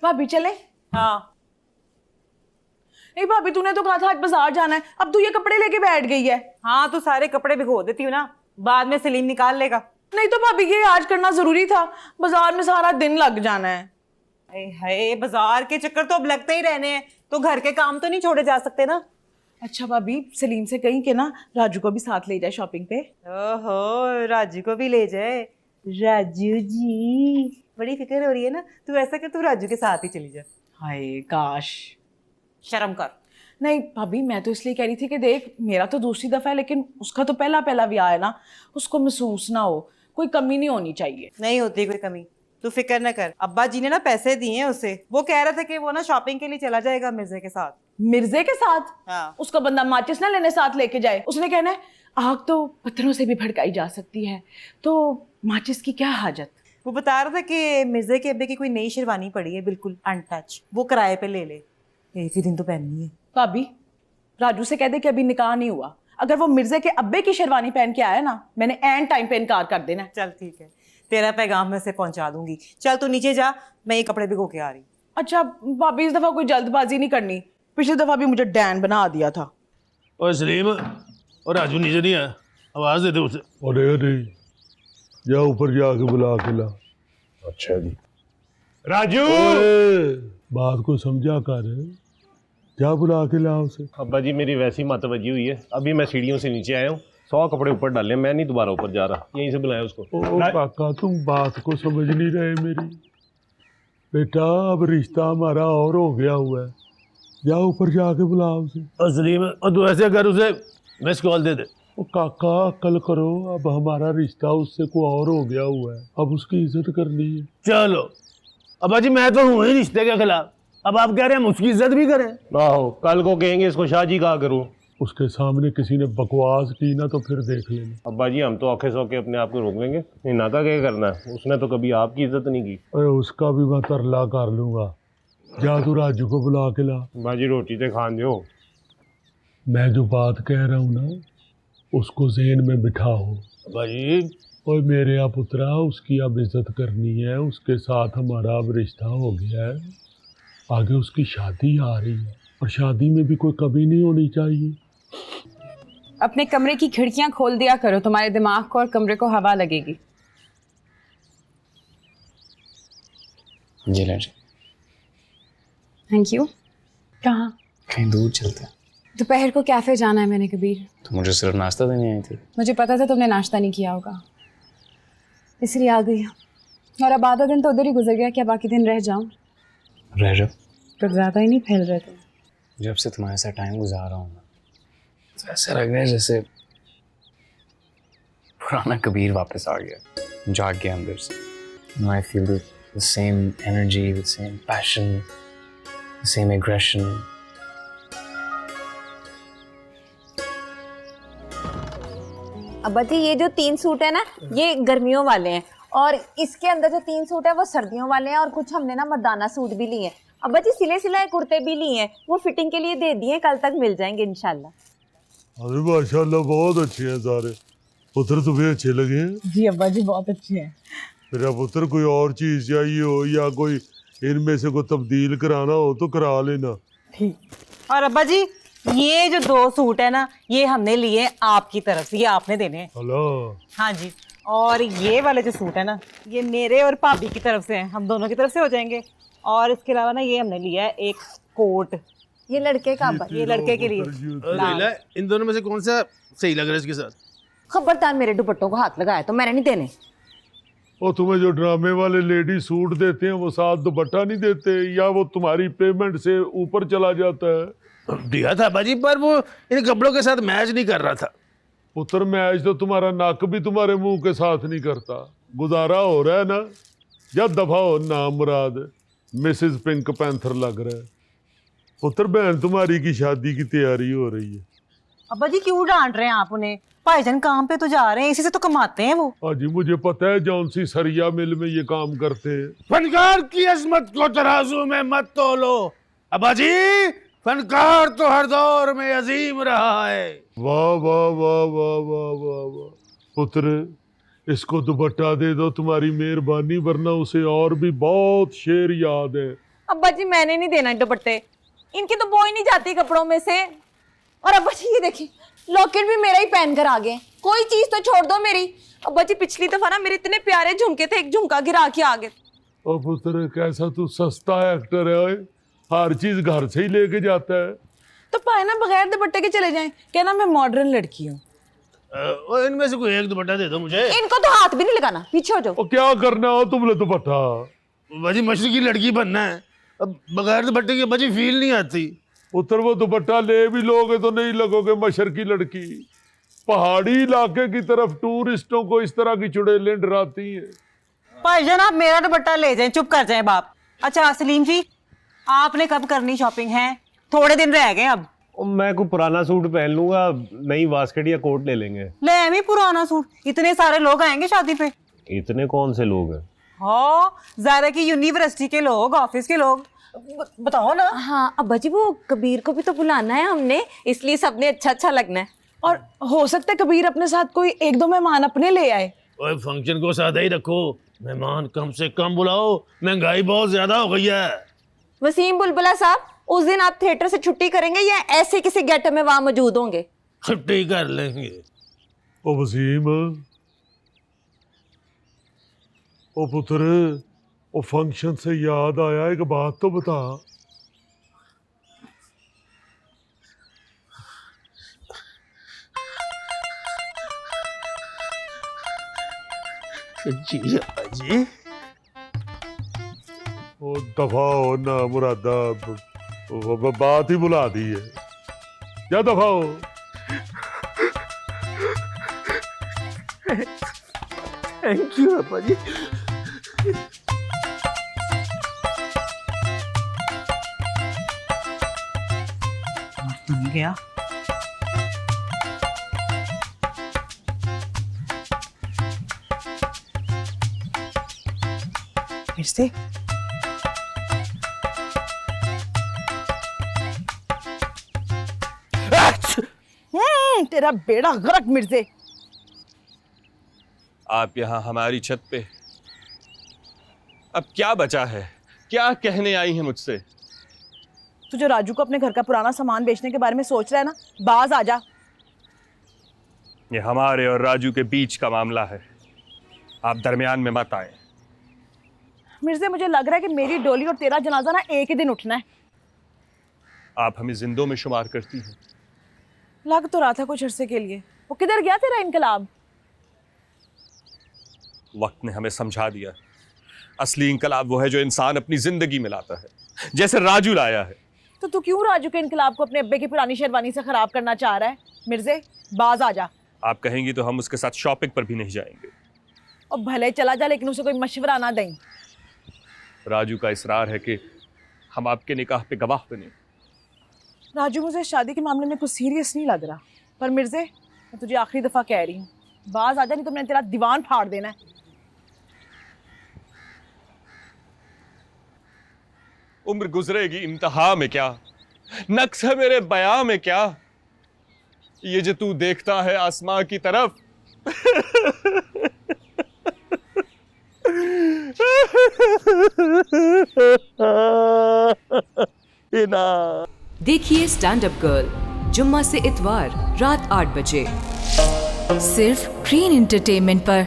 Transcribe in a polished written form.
भाभी चले? हाँ नहीं भाभी, तूने तो कहा था आज बाजार जाना है, अब तू ये कपड़े लेके बैठ गई है। हाँ, तो सारे कपड़े भिगो देती हूँ ना, बाद में सलीम निकाल लेगा। नहीं तो भाभी ये आज करना जरूरी था, बाजार में सारा दिन लग जाना है। हाय, बाजार के चक्कर तो अब लगते ही रहने हैं, तो घर के काम तो नहीं छोड़े जा सकते ना। अच्छा भाभी, सलीम से कहीं के ना राजू को भी साथ ले जाए शॉपिंग पे। ओहो, राजू को भी ले जाए। राजू जी, बड़ी फिक्र हो रही है ना, तू ऐसा कर, तू राजू के साथ ही चली जा। हाय काश। शर्म कर। नहीं भाभी, मैं तो इसलिए कह रही थी कि देख, मेरा तो दूसरी दफा है, लेकिन उसका तो पहला पहला ब्याह है ना, उसको महसूस ना हो, कोई कमी नहीं होनी चाहिए। नहीं होती कोई कमी, तू फिक्र न कर। अब्बा जी ने ना पैसे दिए हैं उसे, वो कह रहा था कि वो ना शॉपिंग के लिए चला जाएगा मिर्जे के साथ। मिर्जे के साथ? हाँ। उसका बंदा माचिस ना लेने साथ लेके जाए, उसने कहना है आग तो पत्थरों से भी भड़काई जा सकती है, तो माचिस की क्या हाजत। वो बता रहा था कि मिर्जे के अब्बे की कोई नई शेरवानी पड़ी है बिल्कुल अनटच, वो किराए पे ले ले, एक ही दिन तो पहननी है। भाभी राजू से कह दे कि अभी निकाह नहीं हुआ, अगर वो मिर्जे के अब्बे की शेरवानी पहन के आया ना, मैंने एंड टाइम पे इनकार कर देना। चल ठीक है, तेरा पैगाम मैं से पहुंचा दूंगी। चल तू नीचे जा, मैं ये कपड़े भिगो के आ रही। अच्छा भाभी, इस दफा कोई जल्दबाजी नहीं करनी, पिछली दफा भी मुझे डैन बना दिया था। और सलीम और राजू नीचे नहीं है, आवाज दे दे उसे। अरे अरे, जा ऊपर जाके बुला के ला। अच्छा जी। राजू, ओए, बात को समझा कर, जा बुला के ला उसे। अब्बा जी मेरी वैसी मत बजी हुई है, अभी मैं सीढ़ियों से नीचे आया हूँ, 100 कपड़े ऊपर डाले, मैं नहीं दोबारा ऊपर जा रहा, यहीं से बुलाया उसको। ओ काका, तुम बात को समझ नहीं रहे मेरी। बेटा अब रिश्ता हमारा और हो गया हुआ है, जा ऊपर जाके बुला उसे। और सलीम, और तू ऐसे कर, उसे मिस कॉल दे दे। ओ काका अक्ल करो, अब हमारा रिश्ता उससे को और हो गया हुआ है, अब उसकी इज्जत करनी है। चलो अब्बा जी, मैं तो हूँ ही रिश्ते के खिलाफ, अब आप कह रहे हैं हम उसकी इज्जत भी करें। आहो, कल को कहेंगे इसको शाहजी कहा करूँ। उसके सामने किसी ने बकवास की ना तो फिर देख लेना। अब्बा जी हम तो औखे सौखे अपने आप को रोक लेंगे, नहीं नाका क्या करना है, उसने तो कभी आपकी इज्जत नहीं की। अरे उसका भी मैं तरला कर लूंगा, जा तू राजू को बुला के ला। अब्बा जी रोटी तो खान दो। मैं जो बात कह रहा हूँ ना, उसको ज़हन में बिठाओ। अब्बा जी, और मेरे यहाँ पुत्रा, उसकी अब इज्जत करनी है, उसके साथ हमारा अब रिश्ता हो गया है, आगे उसकी शादी आ रही है, और शादी में भी कोई कमी नहीं होनी चाहिए। अपने कमरे की खिड़कियां खोल दिया करो, तुम्हारे दिमाग को और कमरे को हवा लगेगी। जी लड़, थैंक यू। कहाँ? कहीं दूर चलते हैं। दोपहर को कैफे जाना है मैंने कबीर। तो मुझे सिर्फ नाश्ता देने आई थी। मुझे पता था तुमने नाश्ता नहीं किया होगा, इसलिए आ गई। और अब आधा दिन तो उधर ही गुजर गया, क्या बाकी दिन रह जाऊं? रह जाओ। कुछ ज्यादा ही नहीं फैल रहे थे। जब से तुम्हारे साथ टाइम गुजार रहा हूँ ना, तो ऐसा लग रहा है जैसे पुराना कबीर वापस आ गया, जाग गया अंदर से। I feel the same energy, the same passion, the same aggression. अब्बा जी, ये जो 3 सूट है ना, ये गर्मियों वाले हैं, और इसके अंदर जो 3 सूट है वो सर्दियों वाले हैं, और कुछ हमने ना मर्दाना सूट भी लिए हैं। अब्बा जी सिले सिलाए कुर्ते भी लिए हैं, वो फिटिंग के लिए दे दिए, कल तक मिल जाएंगे इंशाल्लाह। अरे माशाल्लाह, बहुत अच्छे हैं सारे। पुत्र तुम्हें अच्छे लगे हैं? जी अब्बा जी बहुत अच्छे हैं। मेरा पुत्र, कोई और चीज चाहिए हो या कोई इनमें से कोई तब्दील कराना हो तो करा लेना। ठीक। और अब्बा जी, ये जो 2 सूट है ना, ये हमने लिए आपकी तरफ से, ये आपने देने हैं। हेलो। हाँ जी। और ये वाले जो सूट है ना, ये मेरे और भाभी की तरफ से हैं, हम दोनों की तरफ से हो जाएंगे। और इसके अलावा ना ये हमने लिया है एक कोट, ये लड़के का अब्बा। ये लड़के के लिए। इन दोनों में से कौन सा सही लग रहा है इसके साथ? खबरदार मेरे दुपट्टों को हाथ लगाया तो मैंने नहीं देने। और तुम्हें जो ड्रामे वाले लेडी सूट देते हैं वो साथ दुपट्टा नहीं देते, या वो तुम्हारी पेमेंट से ऊपर चला जाता है? दिया था बाजी, पर वो इन कपड़ों के साथ मैच नहीं कर रहा था। पुत्र, मैच तो तुम्हारा नाक भी तुम्हारे मुंह के साथ नहीं करता। गुजारा हो रहा है ना, या दफा हो नाम मुराद, मिसेस पिंक पैंथर लग रहा है। पुत्र, बहन तुम्हारी की शादी की तैयारी हो रही है। अब्बा जी क्यों डांट रहे हैं आप उन्हें? भाईजान काम पे तो जा रहे हैं, इसी से तो कमाते हैं वो। हाजी, मुझे पता है जौन सी सरिया मिल में ये काम करते हैं। फनकार की अजमत को तराजू में मत तोलो अब्बा जी, फनकार तो हर दौर में अजीम रहा है। वाह वाह वाह वाह वाह वाह वाह। पुत्र, इसको दुपट्टा दे दो, तुम्हारी मेहरबानी, वरना उसे और भी बहुत शेर याद है। अब्बा जी मैंने नहीं देना दुपट्टे, इनकी तो बो ही नहीं जाती कपड़ों में से। और अब्बा जी ये देखिए, लॉकेट भी मेरा ही पहन कर आ गए, कोई चीज तो छोड़ दो मेरी। अब्बा जी पिछली दफा ना मेरे इतने प्यारे झुमके थे, एक झुमका गिरा के आ गए। ओ पुत्र, कैसा तू सस्ता एक्टर है ओए, हर चीज घर से ही लेके जाता है। तो पाए ना बगैर दुपट्टे के चले जाएं, कहना मैं मॉडर्न लड़की हूँ। इनमें से कोई एक दुपट्टा दे दो मुझे। इनको तो हाथ भी नहीं लगाना, पीछे हो जाओ। और क्या करना हो तुमने दुपट्टा? बाजी मशरकी लड़की बनना है, अब बगैर दुपट्टे की बाजी फील नहीं आती। उतर वो दुपट्टा ले भी लोगे तो नहीं लगोगे मशरकी लड़की। पहाड़ी इलाके की तरफ टूरिस्टों को इस तरह की चुड़ैलें डराती हैं। भाईजान आप मेरा दुपट्टा ले जाएं, चुप कर जाएं बाप। अच्छा सलीम जी, आपने कब करनी शॉपिंग है? थोड़े दिन रह गए अब। मैं कोई पुराना सूट पहन लूंगा, नई वास्केट या कोट ले लेंगे। ले भी पुराना सूट, इतने सारे लोग आएंगे शादी पे। इतने कौन से लोग हैं? हाँ, ज़ारा की यूनिवर्सिटी के लोग, ऑफिस के लोग, बताओ ना। हाँ अब्बा जी, वो कबीर को भी तो बुलाना है हमने, इसलिए सबने अच्छा अच्छा लगना है। और हो सकता है कबीर अपने साथ कोई एक दो मेहमान अपने ले आए। ओए फंक्शन को सादा ही रखो, मेहमान कम से कम बुलाओ, महंगाई बहुत ज्यादा हो गई है। वसीम बुलबुला साहब, उस दिन आप थिएटर से छुट्टी करेंगे या ऐसे किसी गेटअप में वहां मौजूद होंगे? छुट्टी कर लेंगे। ओ वसीम, ओ पुत्र, ओ फंक्शन से याद आया, एक बात तो बता। जी बाजी, ओ दफा हो ना मुरादा, बात ही बुला दी है, क्या दफा हो। थैंक यू बाजी। बन गया। फिर से तेरा बेड़ा गर्क मिर्जे। आप यहाँ हमारी छत पे, अब क्या बचा है? क्या कहने आई हैं मुझसे? तू जो राजू को अपने घर का पुराना सामान बेचने के बारे में सोच रहा है ना, बाज आ जा। ये हमारे और राजू के बीच का मामला है, आप दरमियान में मत आए। मिर्जे, मुझे लग रहा है कि मेरी डोली और तेरा जनाजा ना एक ही दिन उठना है। आप हमें जिंदों में शुमार करती हैं। लग तो रहा था कुछ अरसे के लिए। वो किधर गया तेरा इनकलाब? वक्त ने हमें समझा दिया, असली इनकलाब वो है जो इंसान अपनी जिंदगी में लाता है, जैसे राजू लाया है। तो तू क्यों राजू के इनकलाब को अपने अब्बे की पुरानी शेरवानी से खराब करना चाह रहा है? मिर्जे, बाज आ जा। आप कहेंगी तो हम उसके साथ शॉपिंग पर भी नहीं जाएंगे। और भले चला जा, लेकिन उसे कोई मशवरा ना दें। राजू का इसरार है कि हम आपके निकाह पे गवाह बने। राजू, मुझे शादी के मामले में कुछ सीरियस नहीं लग रहा, पर मिर्जे मैं तुझे आखिरी दफा कह रही हूँ, बाज आ जा, नहीं तो मैंने तेरा दीवान फाड़ देना है। उम्र गुजरेगी इम्तिहा में क्या, नक्स है मेरे बयां में क्या, ये जो तू देखता है आसमां की तरफ। देखिए स्टैंड अप गर्ल जुम्मा से इतवार रात 8 बजे सिर्फ ग्रीन एंटरटेनमेंट पर।